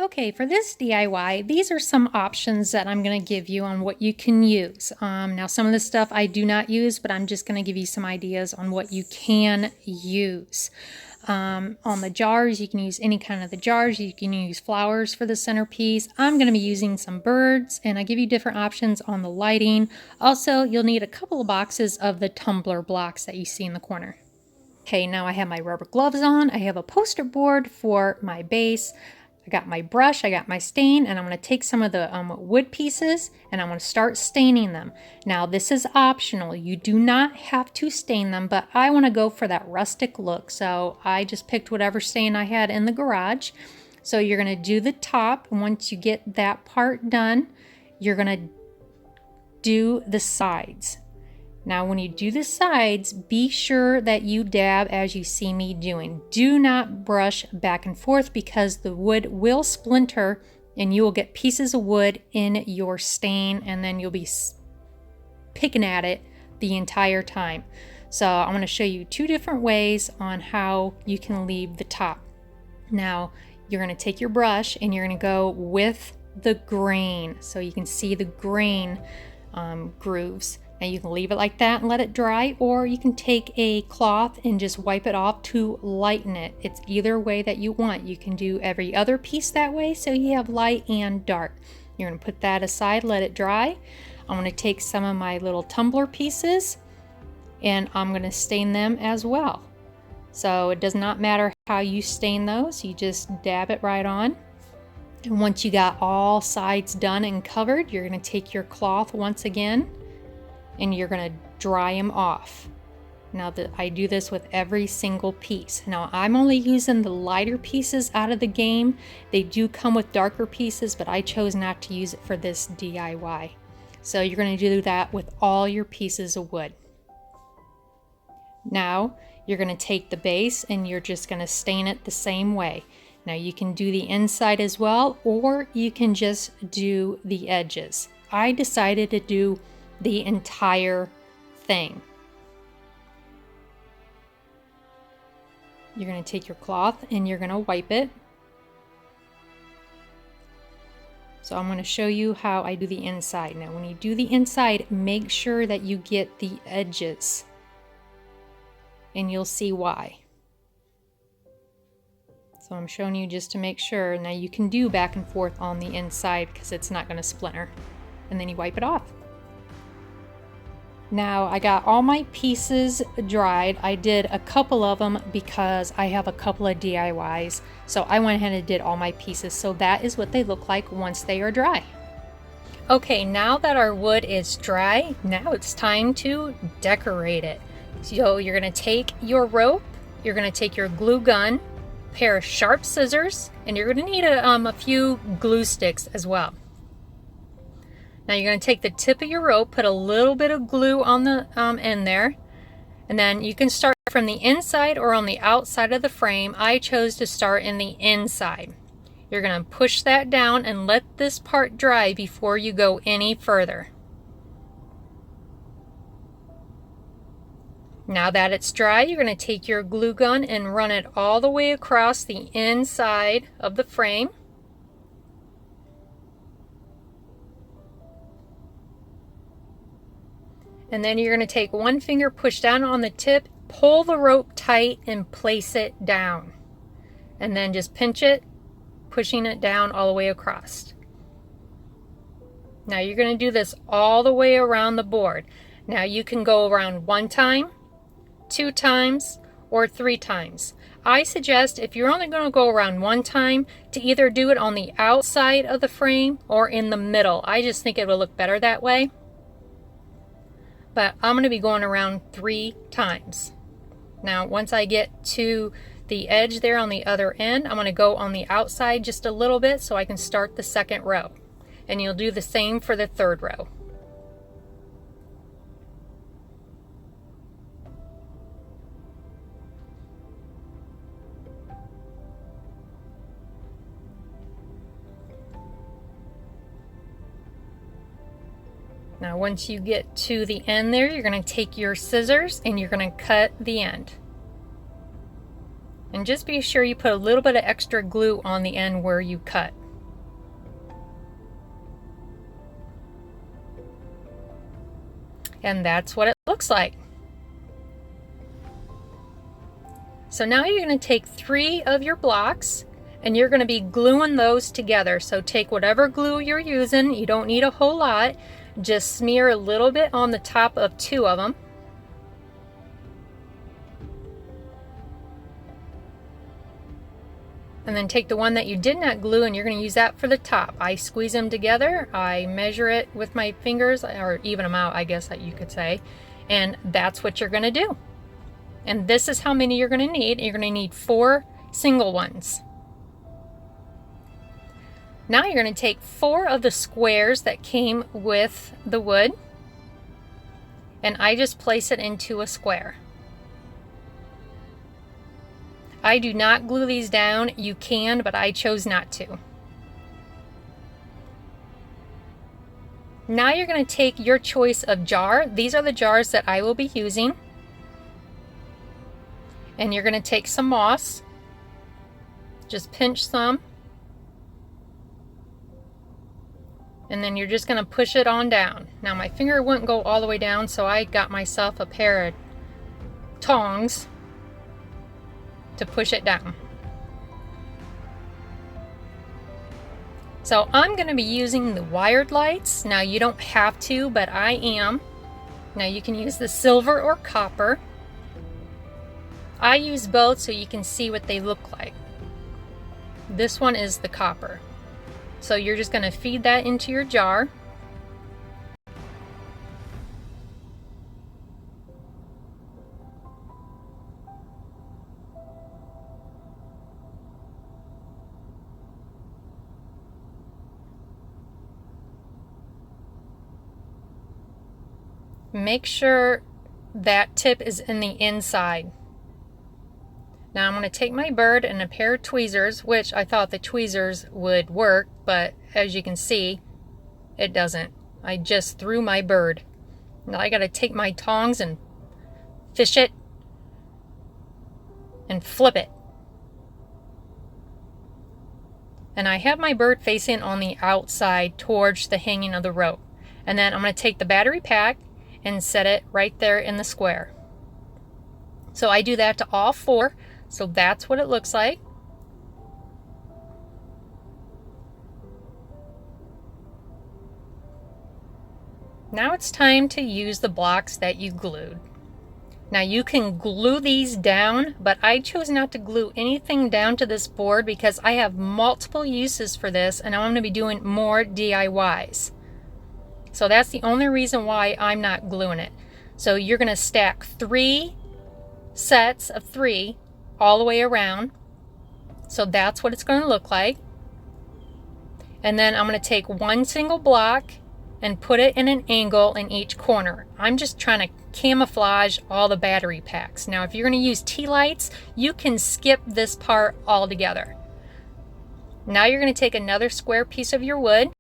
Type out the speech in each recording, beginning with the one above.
Okay, for this DIY, these are some options that I'm going to give you on what you can use. Now, some of this stuff I do not use, but I'm just going to give you some ideas on what you can use. On the jars, you can use any kind of the jars. You can use flowers for the centerpiece. I'm going to be using some birds, and I give you different options on the lighting. Also, you'll need a couple of boxes of the tumbler blocks that you see in the corner. Okay, now I have my rubber gloves on. I have a poster board for my base. I got my brush, I got my stain, and I'm going to take some of the wood pieces and I'm going to start staining them. Now this is optional. You do not have to stain them, but I want to go for that rustic look. So I just picked whatever stain I had in the garage. So you're going to do the top, and once you get that part done, you're going to do the sides. Now, when you do the sides, be sure that you dab as you see me doing. Do not brush back and forth because the wood will splinter and you will get pieces of wood in your stain, and then you'll be picking at it the entire time. So I'm going to show you two different ways on how you can leave the top. Now, you're going to take your brush and you're going to go with the grain so you can see the grain grooves. Now you can leave it like that and let it dry, or you can take a cloth and just wipe it off to lighten it. It's either way that you want. You can do every other piece that way so you have light and dark. You're going to put that aside, let it dry. I'm going to take some of my little tumbler pieces and I'm going to stain them as well. So it does not matter how you stain those, you just dab it right on. And once you got all sides done and covered, you're going to take your cloth once again and you're going to dry them off. Now I do this with every single piece. Now I'm only using the lighter pieces out of the game. They do come with darker pieces, but I chose not to use it for this DIY. So you're going to do that with all your pieces of wood. Now you're going to take the base and you're just going to stain it the same way. Now you can do the inside as well, or you can just do the edges. I decided to do the entire thing. You're going to take your cloth and you're going to wipe it. So I'm going to show you how I do the inside. Now when you do the inside, make sure that you get the edges, and you'll see why. So I'm showing you just to make sure. Now you can do back and forth on the inside because it's not going to splinter. And then you wipe it off. Now I got all my pieces dried. I did a couple of them because I have a couple of DIYs. So I went ahead and did all my pieces. So that is what they look like once they are dry. Okay, now that our wood is dry, now it's time to decorate it. So you're going to take your rope, you're going to take your glue gun, a pair of sharp scissors, and you're going to need a few glue sticks as well. Now you're going to take the tip of your rope, put a little bit of glue on the end there, and then you can start from the inside or on the outside of the frame. I chose to start in the inside. You're going to push that down and let this part dry before you go any further. Now that it's dry, you're going to take your glue gun and run it all the way across the inside of the frame. And then you're going to take one finger, push down on the tip, pull the rope tight and place it down. And then just pinch it, pushing it down all the way across. Now you're going to do this all the way around the board. Now you can go around 1 time, 2 times, or 3 times. I suggest if you're only going to go around 1 time, to either do it on the outside of the frame or in the middle. I just think it will look better that way. But I'm going to be going around 3 times. Now once I get to the edge there on the other end, I'm going to go on the outside just a little bit so I can start the 2nd row. And you'll do the same for the 3rd row. Now once you get to the end there, you're going to take your scissors and you're going to cut the end. And just be sure you put a little bit of extra glue on the end where you cut. And that's what it looks like. So now you're going to take 3 of your blocks and you're going to be gluing those together. So take whatever glue you're using. You don't need a whole lot. Just smear a little bit on the top of 2 of them. And then take the one that you did not glue and you're going to use that for the top. I squeeze them together. I measure it with my fingers, or even them out, I guess that you could say. And that's what you're going to do. And this is how many you're going to need. You're going to need 4 single ones. Now you're going to take 4 of the squares that came with the wood. And I just place it into a square. I do not glue these down. You can, but I chose not to. Now you're going to take your choice of jar. These are the jars that I will be using. And you're going to take some moss. Just pinch some. And then you're just going to push it on down. Now my finger wouldn't go all the way down, so I got myself a pair of tongs to push it down. So I'm going to be using the wired lights. Now you don't have to, but I am. Now you can use the silver or copper. I use both so you can see what they look like. This one is the copper. So you're just going to feed that into your jar. Make sure that tip is in the inside. Now I'm going to take my bird and a pair of tweezers, which I thought the tweezers would work, but as you can see, it doesn't. I just threw my bird. Now I got to take my tongs and fish it and flip it. And I have my bird facing on the outside towards the hanging of the rope. And then I'm going to take the battery pack and set it right there in the square. So I do that to all 4. So that's what it looks like. Now it's time to use the blocks that you glued. Now you can glue these down, but I chose not to glue anything down to this board because I have multiple uses for this and I'm going to be doing more DIYs. So that's the only reason why I'm not gluing it. So you're going to stack 3 sets of 3 all the way around. So that's what it's going to look like. And then I'm going to take 1 single block and put it in an angle in each corner. I'm just trying to camouflage all the battery packs. Now if you're going to use tea lights, you can skip this part altogether. Now you're going to take another square piece of your wood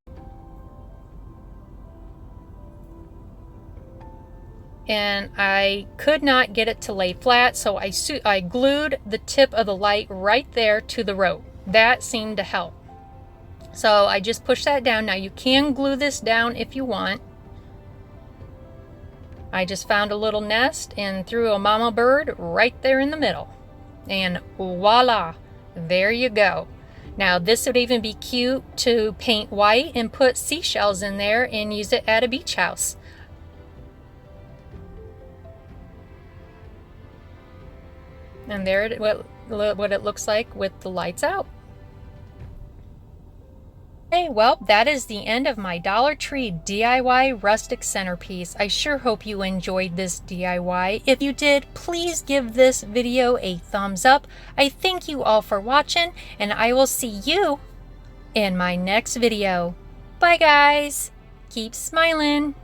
and I could not get it to lay flat, so I glued the tip of the light right there to the rope. That seemed to help. So I just pushed that down. Now you can glue this down if you want. I just found a little nest and threw a mama bird right there in the middle. And voila, there you go. Now this would even be cute to paint white and put seashells in there and use it at a beach house. And there it, what it looks like with the lights out. Okay, well, that is the end of my Dollar Tree DIY Rustic Centerpiece. I sure hope you enjoyed this DIY. If you did, please give this video a thumbs up. I thank you all for watching, and I will see you in my next video. Bye, guys. Keep smiling.